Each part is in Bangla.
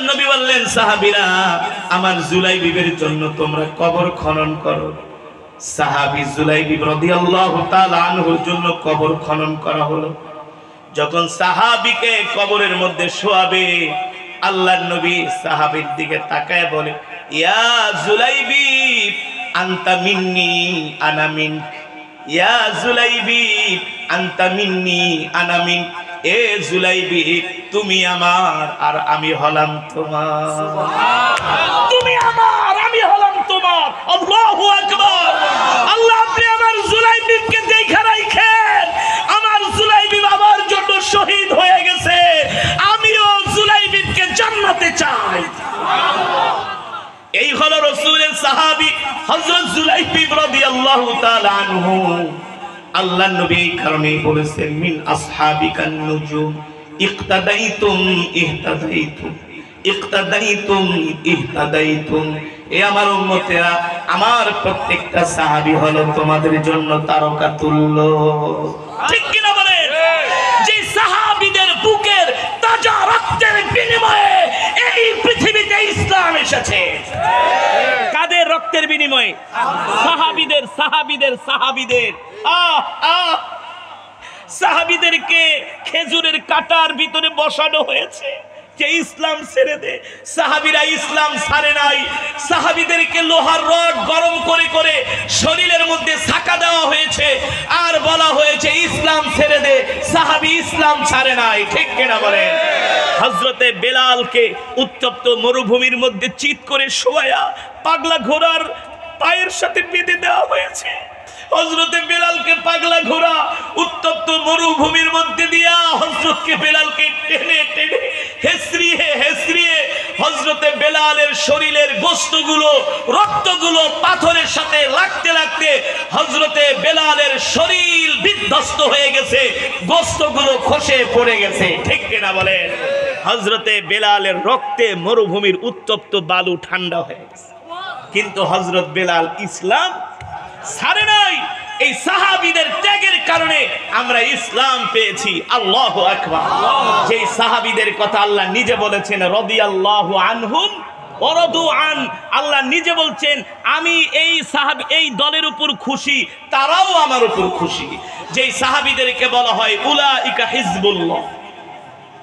আল্লাহর নবী বললেন, সাহাবীরা আমার জুলাইবিবের জন্য তোমরা কবর খনন করো। সাহাবী জুলাইবিব রাদিয়াল্লাহু তাআলা আনহুর জন্য কবর খনন করা হলো। যখন সাহাবীকে কবরের মধ্যে শোয়াবে, আল্লাহর নবী সাহাবীর দিকে তাকায় বলে, ইয়া জুলাইবিব আনতা মিন্নি আনা মিনক, ইয়া জুলাইবিব আনতা মিন্নি আনা মিনক। এ জুলাইবিব তুমি আমার আর আমি হলাম তোমার। সুবহানাল্লাহ। তুমি আমার আমি হলাম তোমার। আল্লাহু আকবার। আল্লাহ আপনি আমার জুলাইবিবকে দেখা রাখেন। আমার জুলাইবিব আমার জন্য শহীদ হয়ে গেছে, আমিও জুলাইবিবকে জান্নাতে চাই। সুবহানাল্লাহ। এই হলো রাসূলের সাহাবী হযরত জুলাইবিব রাদিয়াল্লাহু তাআলা আনহু। আল্লাহর নবী এই কারণেই বলেছেন, মিন আসহাবিকান নুজুম ইক্তাদাইতুম ইহতাদাইতুম ইক্তাদাইতুম ইহতাদাইতুম। এ আমার উম্মতেরা, আমার প্রত্যেকটা সাহাবী হলো তোমাদের জন্য তারকা তুল্য। ঠিক কি না বলেন? যে সাহাবীদের বুকের তাজা রক্তের বিনিময়ে এই পৃথিবীতে ইসলাম এসেছে। কাদের রক্তের বিনিময়ে? সাহাবীদের সাহাবীদের সাহাবীদের। সাহাবীদেরকে খেজুরের কাঁটার ভিতরে বসানো হয়েছে যে ইসলাম ছেড়ে দে। সাহাবীরা ইসলাম ছাড়ে নাই। সাহাবীদেরকে লোহার রড গরম করে করে শরীরের মধ্যে ছাকা দেওয়া হয়েছে আর বলা হয়েছে ইসলাম ছেড়ে দে। সাহাবী ইসলাম ছাড়ে নাই। ঠিক কিনা বলেন? হযরতে বেলালকে উত্তপ্ত মরুভূমির মধ্যে চিৎ করে শোয়ায়া পাগলা ঘোড়ার পায়ের সাথে বেঁধে দেওয়া হয়েছে। হযরতে বেলালকে পাগলা ঘোড়া উত্তপ্ত মরুভূমির মধ্যে দিয়া হযরতকে বেলালকে টেনে টেনে হেসরিয়ে হেসরিয়ে হযরতে বেলালের শরীরের গোশতগুলো রক্তগুলো পাথরের সাথে লাগতে লাগতে হযরতে বেলালের শরীর বিধ্বস্ত হয়ে গেছে, গোশতগুলো খসে পড়ে গেছে। ঠিক কিনা বলেন? হযরতে বেলালের রক্তে মরুভূমির উত্তপ্ত বালু ঠান্ডা হয়ে গেছে, কিন্তু হযরত বেলাল ইসলাম ছাড়ে নাই। এই সাহাবীদের ত্যাগের কারণে আমরা ইসলাম পেয়েছি। আল্লাহু আকবার। যেই সাহাবীদের কথা আল্লাহ নিজে বলেছেন, রাদিয়াল্লাহু আনহুম ওয়া রাদু আন। আল্লাহ নিজে বলছেন, আমি এই সাহাবী এই দলের উপর খুশি, তারাও আমার উপর খুশি। যেই সাহাবীদেরকে বলা হয় উলাইকা হিজবুল্লাহ।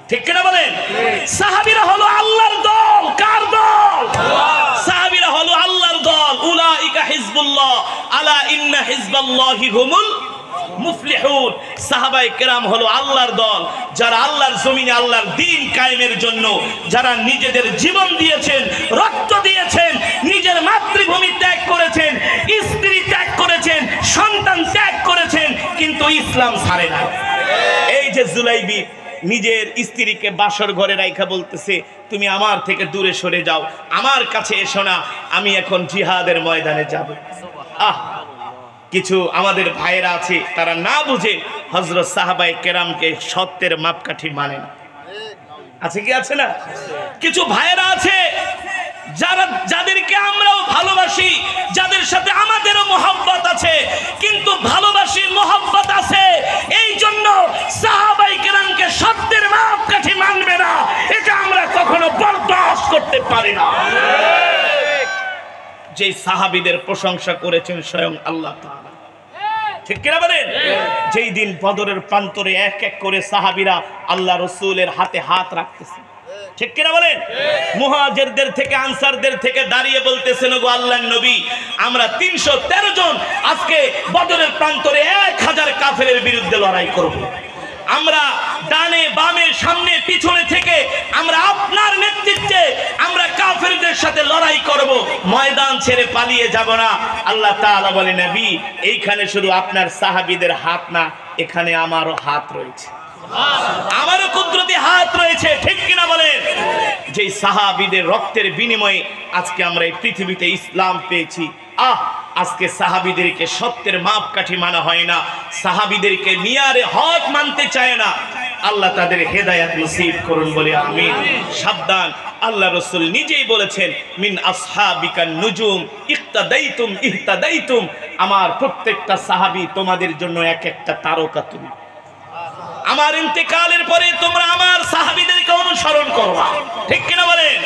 ঠিক কিনা বলেন? সাহাবীরা হলো আল্লাহর দল। কার দল? সাহাবীরা হলো আল্লাহর দল। উলাইকা হিজবুল্লাহ আলা ইন্না হিজবাল্লাহি হুমুল মুফলিহুন। সাহাবায়ে কেরাম হলো আল্লাহর দল, যারা আল্লাহর জমিনে আল্লাহর দ্বীন কায়েমের জন্য যারা নিজেদের জীবন দিয়েছেন, রক্ত দিয়েছেন, নিজের মাতৃভূমি ত্যাগ করেছেন, স্ত্রী ত্যাগ করেছেন, সন্তান ত্যাগ করেছেন, কিন্তু ইসলাম ছাড়ে না। এই যে জুলাইবিব নিজের স্ত্রীকে বাসর ঘরে রাইখা বলতেছে, তুমি আমার থেকে দূরে সরে যাও, আমার কাছে এসো না, আমি এখন জিহাদের ময়দানে যাব। কিছু আমাদের ভাইরা আছে, তারা না বুঝে হযরত সাহাবায়ে কেরামকে সত্যের মাপকাঠি মানে না। আছে কি আছে না? কিছু ভাইরা আছে যাদেরকে আমরাও ভালোবাসি, যাদের সাথে আমাদেরও মহব্বত আছে, কিন্তু ভালোবাসি মহব্বত আছে এই জন্য সাহাবায়ে কেরামকে সত্যের মাপকাঠি মানবে না, এটা আমরা কখনো বরদাস্ত করতে পারি না। যে সাহাবীদের প্রশংসা করেছেন স্বয়ং আল্লাহ তাআলা। ঠিক কিনা বলেন? যেই দিন বদরের প্রান্তরে এক এক করে সাহাবীরা আল্লাহ রাসূলের হাতে হাত রাখতেছে। ঠিক কিনা বলেন? মুহাজিরদের থেকে আনসারদের থেকে দাঁড়িয়ে বলতেছেন, ওগো আল্লাহর নবী, আমরা ৩১৩ জন আজকে বদরের প্রান্তরে ১০০০ কাফেরের বিরুদ্ধে লড়াই করব। আমরা ডানে বামে সামনে পিছনে থেকে আমরা আপনার নেতৃত্বে আমরা কাফেরদের সাথে লড়াই করব, ময়দান ছেড়ে পালিয়ে যাব না। আল্লাহ তাআলা বলে, নবী, এইখানে শুধু আপনার সাহাবীদের হাত না, এখানে আমারও হাত রয়েছে, আমারও কুদরতি হাত রয়েছে। ঠিক কিনা বলেন? যে সাহাবীদের রক্তের বিনিময়ে আজকে আমরা এই পৃথিবীতে ইসলাম পেয়েছি। আজকে সাহাবীদেরকে সত্যের মাপকাঠি মানা হয় না, সাহাবীদেরকে মিয়ারে হক মানতে চায় না। আল্লাহ তাদের হেদায়েত নসিব করুন বলে আমিন। সাবধান, আল্লাহ রাসূল নিজেই বলেছেন, মিন আসহাবিকান নুজুম ইক্তাদাইতুম ইহতাদাইতুম। আমার প্রত্যেকটা সাহাবী তোমাদের জন্য এক একটা তারকা তুমি। আমার ইন্তেকালের পরে তোমরা আমার সাহাবীদেরকে অনুসরণ করবা। ঠিক কিনা বলেন?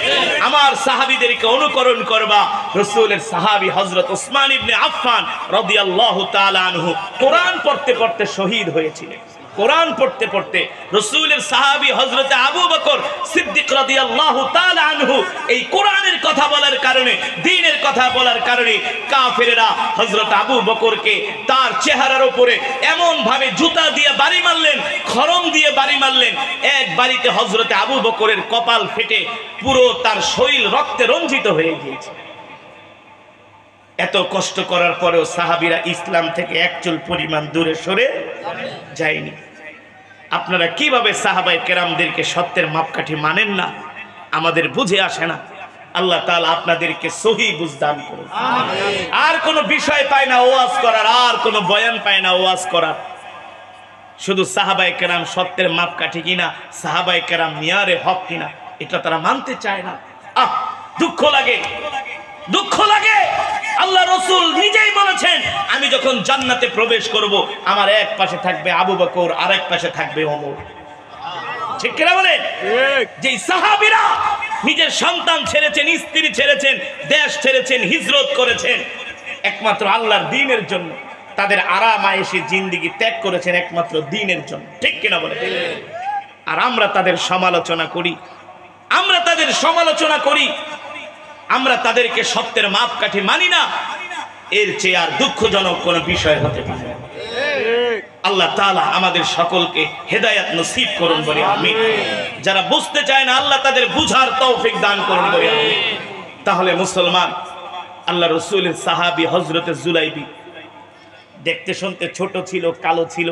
আমার সাহাবীদেরকে অনুকরণ করবা। রাসূলের সাহাবী হযরত উসমান ইবনে আফফান রাদিয়াল্লাহু তাআলা আনহু কোরআন পড়তে পড়তে শহীদ হয়েছিলেন। কোরআন পড়তে পড়তে রাসূলের সাহাবী হযরত আবু বকর সিদ্দিক রাদিয়াল্লাহু তাআলা আনহু এই কোরআনের কথা বলার কারণে, দ্বীনের কথা বলার কারণে কাফেররা হযরত আবু বকরকে তার চেহারার উপরে এমন ভাবে জুতা দিয়ে বাড়ি মারলেন, খড়ম দিয়ে বাড়ি মারলেন, এক বাড়িতে হযরত আবু বকরের কপাল ফেটে পুরো তার শরীর রক্তে রঞ্জিত হয়ে গিয়েছে। এত কষ্ট করার পরেও সাহাবীরা ইসলাম থেকে এক চুল পরিমাণ দূরে সরে যায়নি। আপনারা কিভাবে সাহাবায়ে কেরামদেরকে সত্যের মাপকাঠি মানেন না, আমাদের বুঝে আসে না। আল্লাহ তাআলা আপনাদেরকে সহি বুঝ দান করুন। আর কোনো বিষয় পায় না ওয়াজ করার, আর কোনো বয়ান পায় না ওয়াজ করার। শুধু সাহাবায়ে কেরাম সত্যের মাপকাঠি কিনা, সাহাবায়ে কেরাম মিয়ারে হক কিনা, এটা তারা মানতে চায় না। দুঃখ লাগে, দুঃখ লাগে। আল্লাহ রাসূল নিজেই বলেছেন, আমি যখন জান্নাতে প্রবেশ করব আমার এক পাশে থাকবে আবু বকর, আরেক পাশে থাকবে ওমর। ঠিক কিনা বলেন? যে সাহাবীরা নিজের সন্তান ছেড়েছেন, স্ত্রী ছেড়েছেন, দেশ ছেড়েছেন, হিজরত করেছেন একমাত্র আল্লাহর দ্বীনের জন্য, তাদের আরাম আয়েশি জিন্দেগি ত্যাগ করেছেন একমাত্র দ্বীনের জন্য। ঠিক কিনা বলেন? আর আমরা তাদের সমালোচনা করি, আমরা তাদের সমালোচনা করি, আমরা তাদেরকে সত্যের মাপকাঠি মানি না। এর চেয়ে আর দুঃখজনক কোন বিষয় হতে পারে না। আল্লাহ তাআলা আমাদের সকলকে হেদায়েত নসিব করুন বলে আমিন। যারা বুঝতে চায় না আল্লাহ তাদের বুঝার তৌফিক দান করুন বলে আমিন। তাহলে মুসলমান, আল্লাহ রাসূলের সাহাবী হযরত জুলাইবি দেখতে শুনতে ছোট ছিল, কালো ছিল,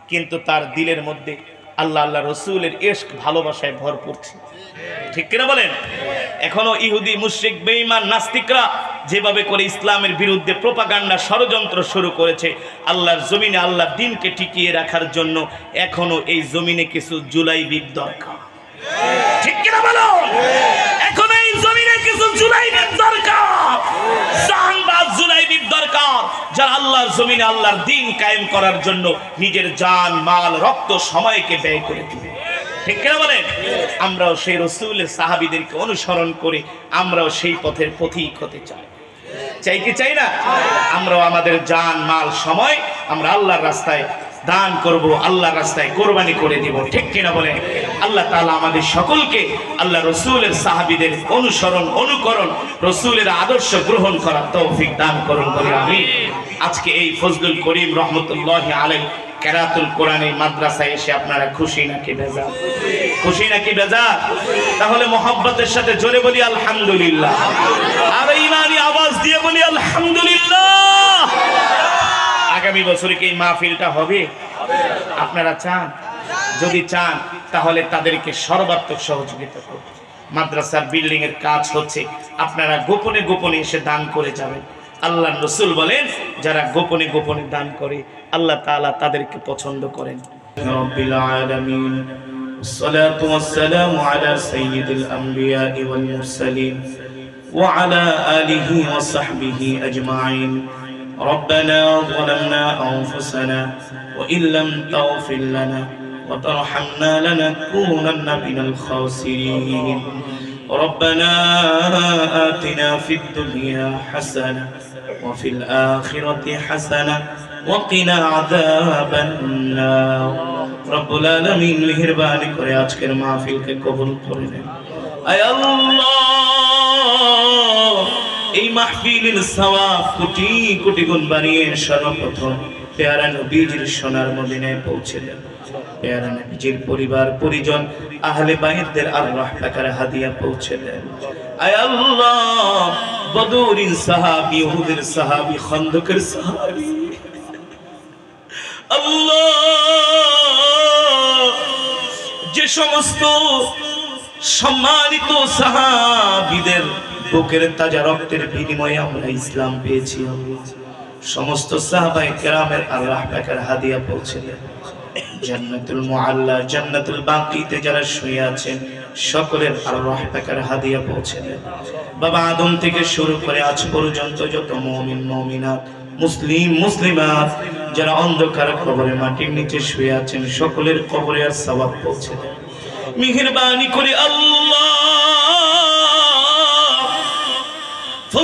কিন্তু তার দিলের মধ্যে আল্লাহ আল্লাহ রাসূলের ইশক ভালোবাসায় ভরপুর ছিল। ঠিক কিনা বলেন? এখনো ইহুদি, মুশরিক, বেঈমান, নাস্তিকরা যেভাবে করে ইসলামের বিরুদ্ধে প্রোপাগান্ডা, ষড়যন্ত্র শুরু করেছে, আল্লাহর জমিনে আল্লাহর দ্বীনকে টিকিয়ে রাখার জন্য এখনো এই জমিনে কিছু জুলাইবির দরকার। ঠিক কিনা বলো? এখন এই জমিনে কিছু জুলাইবির দরকার, জানবাজ জুলাইবির দরকার, যারা আল্লাহর জমিনে আল্লাহর দ্বীন কায়েম করার জন্য নিজের জান, মাল, রক্ত, সময়কে ব্যয় করে দিবে। ঠিক কিনা বলেন? আমরাও সেই রাসূলের সাহাবীদেরকে অনুসরণ করে আমরাও সেই পথের পথিক হতে চাই। চাই কি চাই না? আমরাও আমাদের জান, মাল, সময় আমরা আল্লাহর রাস্তায় দান করব, আল্লাহর রাস্তায় কোরবানি করে দিব। ঠিক কিনা বলেন? আল্লাহ তাআলা আমাদের সকলকে আল্লাহ রাসূলের সাহাবীদের অনুসরণ, অনুকরণ, রাসূলের আদর্শ গ্রহণ করার তৌফিক দান করুন বলে আমিন। আজকে এই ফজলুল করিম রহমতুল্লাহি আলাইহি কেরাতুল কোরআনের মাদ্রাসায় এসে আপনারা খুশি নাকি বেজার? খুশি নাকি বেজার? তাহলে মোহাব্বতের সাথে জোরে বলি আলহামদুলিল্লাহ, আর ঈমানি আওয়াজ দিয়ে বলি আলহামদুলিল্লাহ। আগামী বছরে কি এই মাহফিলটা হবে? আপনারা চান? যদি চান তাহলে তাদেরকে সর্বাত্মক সহযোগিতা করুন। মাদ্রাসার বিল্ডিং এর কাজ হচ্ছে, আপনারা গোপনে গোপনে এসে দান করে যাবেন। আল্লাহর রাসূল বলেন, যারা গোপনে গোপনে দান করে আল্লাহ তাআলা তাদেরকে পছন্দ করেন। রব্বিল আলামিন, والصلاة والسلام على سيد الأنبياء والمرسلين وعلى آله وصحبه أجمعين. ربنا ظلمنا أنفسنا وإن لم تغفر لنا وترحمنا لنكونن من الخاسرين. ربنا آتنا في الدنيا حسنة وفي الآخرة حسنة وقنا عذاب النار. رب العالمين মেহেরবানি করে আজকের মাহফিলকে কবুল করে নেন। আয় আল্লাহ, এই মাহফিলের সওয়াব কোটি কোটি গুণ বাড়িয়ে সর্বপ্রথম পেয়ারা নবীজির সোনার মদিনায় পৌঁছে দেন। পেয়ারা নবীজির পরিবার পরিজন আহলে বাইতদের আল্লাহ টাকার হাদিয়া পৌঁছে দেন। আয় আল্লাহ, বদরের সাহাবী, উহুদের সাহাবী, খন্দকের সাহাবী, আল্লাহ যে সমস্ত সম্মানিত সাহাবীদের বুকের তাজা রক্তের বিনিময়ে আমরা ইসলাম পেয়েছি, সমস্ত সাহাবায়ে কেরামের আল্লাহ পাকের হাদিয়া পৌঁছে দেন। জান্নাতুল মুআল্লা, জান্নাতুল বাকিতে যারা শুয়ে আছেন সকলের আল্লাহ পাকের হাদিয়া পৌঁছে দেন। বাবা আদম থেকে শুরু করে আজ পর্যন্ত যত মুমিন মুমিনাত, মুসলিম মুসলিমাত যারা অন্ধকার কবরে মাটির নিচে শুয়ে আছেন সকলের কবরে আর সওয়াব পৌঁছে দেন। মেহেরবানি করে আল্লাহ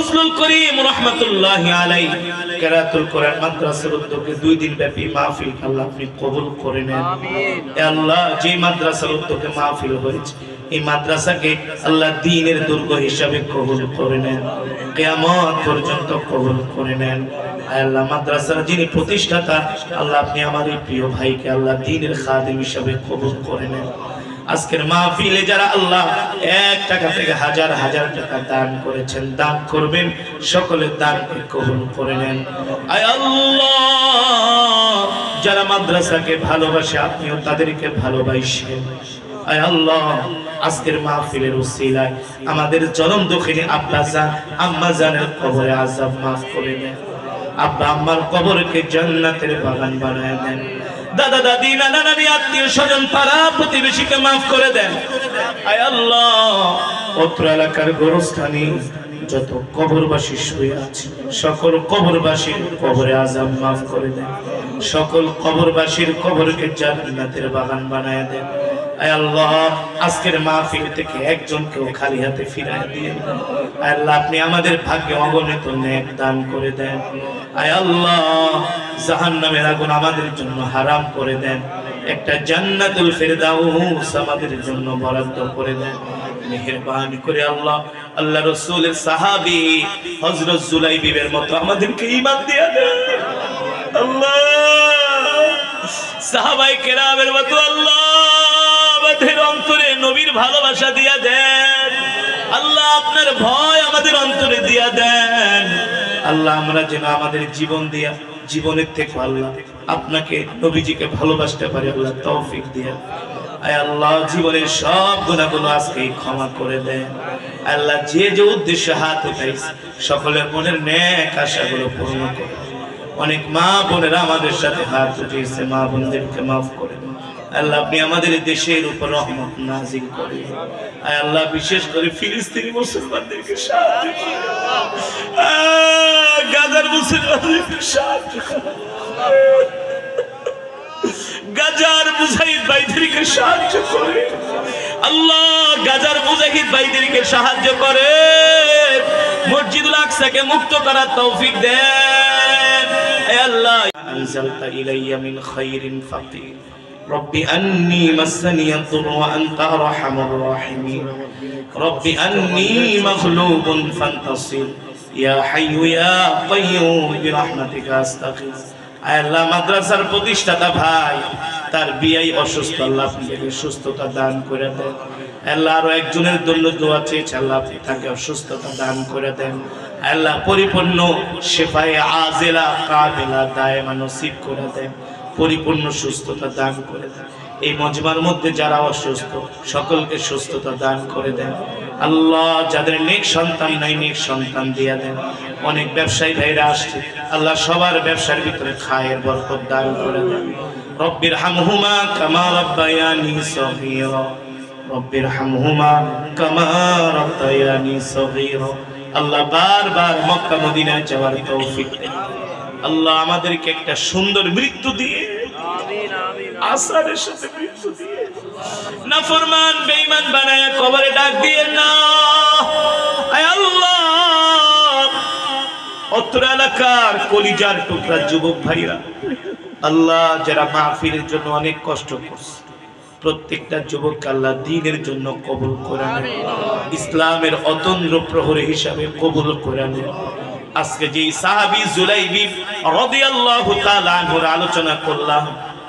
ফজলুল করিম রাহমাতুল্লাহি আলাইহি কিরাতুল কোরআন মাদ্রাসার উদ্যোগে 2 দিন ব্যাপী মাহফিল আল্লাহ আপনি কবুল করে নেন। আমিন। হে আল্লাহ, যে মাদ্রাসার উদ্যোগে মাহফিল হয়েছে এই মাদ্রাসাকে আল্লাহ দ্বীনের দুর্গ হিসাবে কবুল করে নেন, কিয়ামত পর্যন্ত কবুল করে নেন। আল্লাহ মাদ্রাসার যিনি প্রতিষ্ঠাতা আল্লাহ আপনি আমার এই প্রিয় ভাইকে আল্লাহ দ্বীনের খাদিম হিসাবে কবুল করে নেন। আজকের মাহফিলে যারা আল্লাহ 1 টাকা থেকে হাজার হাজার টাকা দান করেছেন, দান করবেন, সকলের দানকে কবুল করে নেন। আয় আল্লাহ, যারা মাদ্রাসাকে ভালোবাসে আপনিও তাদেরকে ভালোবাসেন। আয় আল্লাহ, আজকের মাহফিলের উসিলায় আমাদের জনম দুঃখিনী আব্বা জান আম্মা জানের কবরে আযাব মাফ করে দেন। আব্বা আম্মার কবরকে জান্নাতের বাগান বানায় দেন। দাদা দাদি নানা নানি আত্মীয় স্বজন পাড়া প্রতিবেশীকে মাফ করে দেন। আয় আল্লাহ, অত্র এলাকার গোরস্থানে যত কবরবাসী শুয়ে আছে সকল কবরবাসীর কবরে আযাব মাফ করে দেন। সকল কবরবাসীর কবরকে জান্নাতের বাগান বানায় দেন। আয় আল্লাহ, আজকের মাহফিল থেকে একজনকেও খালি হাতে ফিরায় দিয়েন না। আয় আল্লাহ, আপনি আমাদের ভাগ্যে অগণিত নেক দান করে দেন। আয় আল্লাহ, জাহান্নামের আগুন আমাদের জন্য হারাম করে দেন। একটা জান্নাতুল ফেরদাউস আমাদের জন্য বরাদ্দ করে দেন। মেহেরবানি করে আল্লাহ আল্লাহ রাসূলের সাহাবী হযরত জুলাইবিবের মতো আমাদেরকে ঈমান দিয়ে দেন। আল্লাহ, সাহাবায়ে কেরামের মতো আল্লাহ আমাদের অন্তরে নবীর ভালোবাসা দিয়া দেন। আল্লাহ, আপনার ভয় আমাদের অন্তরে দিয়া দেন। আল্লাহ, আমরা যেন আমাদের জীবন দিয়া জীবনের থেকে আল্লাহ আপনাকে নবীজিকে ভালোবাসতে পারি আল্লাহ তৌফিক দিয়া। আয় আল্লাহ, জীবনের সব গুনাহগুলো আজকে ক্ষমা করে দেন। আল্লাহ, যে যে উদ্দেশ্যে হাত উঠাইছে সকলের মনের নেক আশাগুলো পূর্ণ করে। অনেক মা বোনেরা আমাদের সাথে হাত উঠিয়েছে, মা বোনদেরকে মাফ করে দেন। আল্লাহ, আপনি আমাদের দেশের উপর রহমত নাজিল করেন। আয় আল্লাহ, বিশেষ করে ফিলিস্তিনি মুসলমানদেরকে সাহায্য করুন। গাজার মুসলমানদেরকে সাহায্য করুন। গাজার মুজাহিদ ভাইদেরকে সাহায্য করে। আল্লাহ, গাজার মুজাহিদ ভাইদেরকে সাহায্য করে। মসজিদুল আকসাকে মুক্ত করার তৌফিক দেন। হে আল্লাহ, আনজালতা ইলাইয়া মিন খায়রিন ফাকির রব্বি আন্নী মাসসানি আদ-দুররু ওয়া আনতা আরহামুর রাহিমিন রব্বি আন্নী মাগলুবুন ফান্তাসির ইয়া হাইয়্যু ইয়া কাইয়্যুম বিরহমাতিকা আস্তাগীথ। আল্লাহ, মাদ্রাসার প্রতিষ্ঠাতা ভাই তার বিয়াই অসুস্থ, আল্লাহ আপনি তাকে সুস্থতা দান করে দেন। আল্লাহ, আরো একজনের জন্য দোয়া চেয়েছে, আল্লাহ আপনি তাকে সুস্থতা দান করে দেন। আল্লাহ, পরিপূর্ণ শিফায়ে আজিলা কাবিলা দায়মা নসিব করে দেন। পরিপূর্ণ সুস্থতা দান করে দেন। এই মজমার মধ্যে যারা অসুস্থ সকলকে সুস্থতা দান করে দেন। আল্লাহ, যাদের নেক সন্তান নাই নেক সন্তান দিয়ে দেন। অনেক ব্যবসায়ী ভাইরা আসছে, আল্লাহ সবার ব্যবসার ভিতরে খায়ের বরকত দান করে দেন। রব্বির হামহুমা কামা রাব্বায়ানি সগীরা রব্বির হামহুমা কামা রাব্বায়ানি সগীরা। আল্লাহ, বারবার মক্কা মদিনায় যাওয়ার তৌফিক দেন। আল্লাহ, আমাদেরকে একটা সুন্দর মৃত্যু দিয়ে আমিন আমিন আসারের সাথে মৃত্যু দিয়ে নাফরমান বেঈমান বানায়া কবরে ডাক দিয়েন না। আয় আল্লাহ, অত্র এলাকার কলিজার টুকরা যুবক ভাইরা আল্লাহ যারা মাহফিলের জন্য অনেক কষ্ট করছে, প্রত্যেকটা যুবককে আল্লাহ দ্বীনের জন্য কবুল করে নেন। ইসলামের অতন্দ্র প্রহরী হিসাবে কবুল করে নেন। আজকে যে সাহাবী জুলাইবি রাদিয়াল্লাহু তাআলা আনহুর আলোচনা করলাম,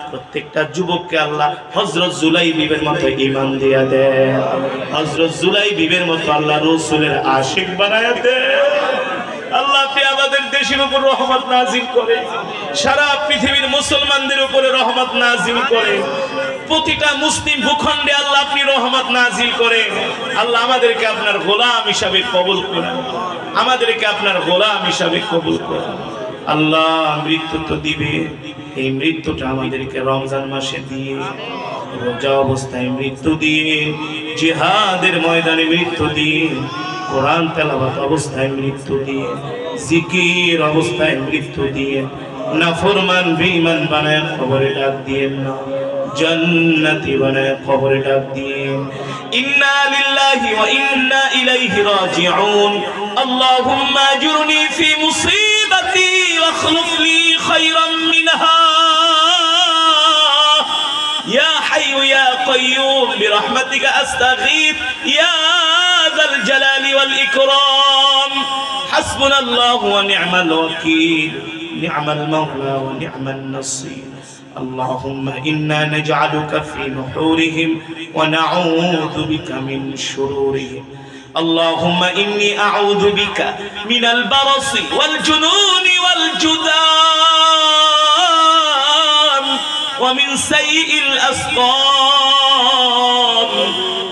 প্রত্যেকটা যুবককে আল্লাহ হযরত জুলাইবিবের মতো ঈমান দিয়া দেন। হযরত জুলাইবিবের মতো আল্লাহ রাসূলের আশিক বানায়া দেন। আল্লাহ, আপনি আমাদের দেশের উপর রহমত নাজিল করেন। সারা পৃথিবীর মুসলমানদের উপরে রহমত নাজিল করেন। প্রতিটা মুসলিম ভূখণ্ডে আল্লাহ আপনি রহমত নাজিল করেন। আল্লাহ, আমাদেরকে আপনার গোলাম হিসাবে কবুল করেন। আমাদেরকে আপনার গোলাম হিসাবে কবুল করেন। আল্লাহ, মৃত্যু তো দিবে, এই মৃত্যুটা আমাদেরকে রমজান মাসে দিয়ে, রোজা অবস্থায় মৃত্যু দিয়ে, জিহাদের ময়দানে মৃত্যু দিয়ে, কোরআন তেলাওয়াত অবস্থায় মৃত্যু দিয়ে, জিকির অবস্থায় মৃত্যু দিয়ে, নাফরমান বেঈমান বানায় কবরে ডাক দিয়েন না। জান্নাতি বানায় কবরে ডাক দিয়ে ইন্না লিল্লাহি ওয়া ইন্না ইলাইহি রাজিউন আল্লাহুম্মা আজুরনি ফি মুসিবাতি ওয়া আখলুফ লি খায়রাম মিনহা ইয়া হাইয়ু ইয়া কাইয়্যুম বিরহমাতিকা আস্তাগীথ ইয়া যাল জালালি ওয়াল ইকরাম হাসবুনাল্লাহু ওয়া নি'মাল ওয়াকিল নি'মাল মাওলা ওয়া নি'মান নাসীর اللهم إنا نجعلك في نحورهم ونعوذ بك من شرورهم اللهم إني أعوذ بك من البرص والجنون والجذام ومن سيء الأسقام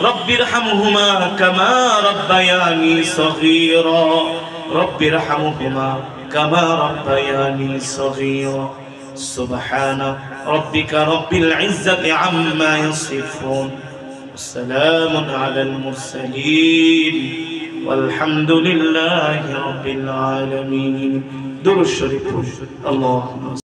رب ارحمهما كما ربياني صغيرا رب ارحمهما كما ربياني صغيرا سبحان ربك رب العزة عما يصفون والسلام على المرسلين والحمد لله رب العالمين درود الشريف اللهم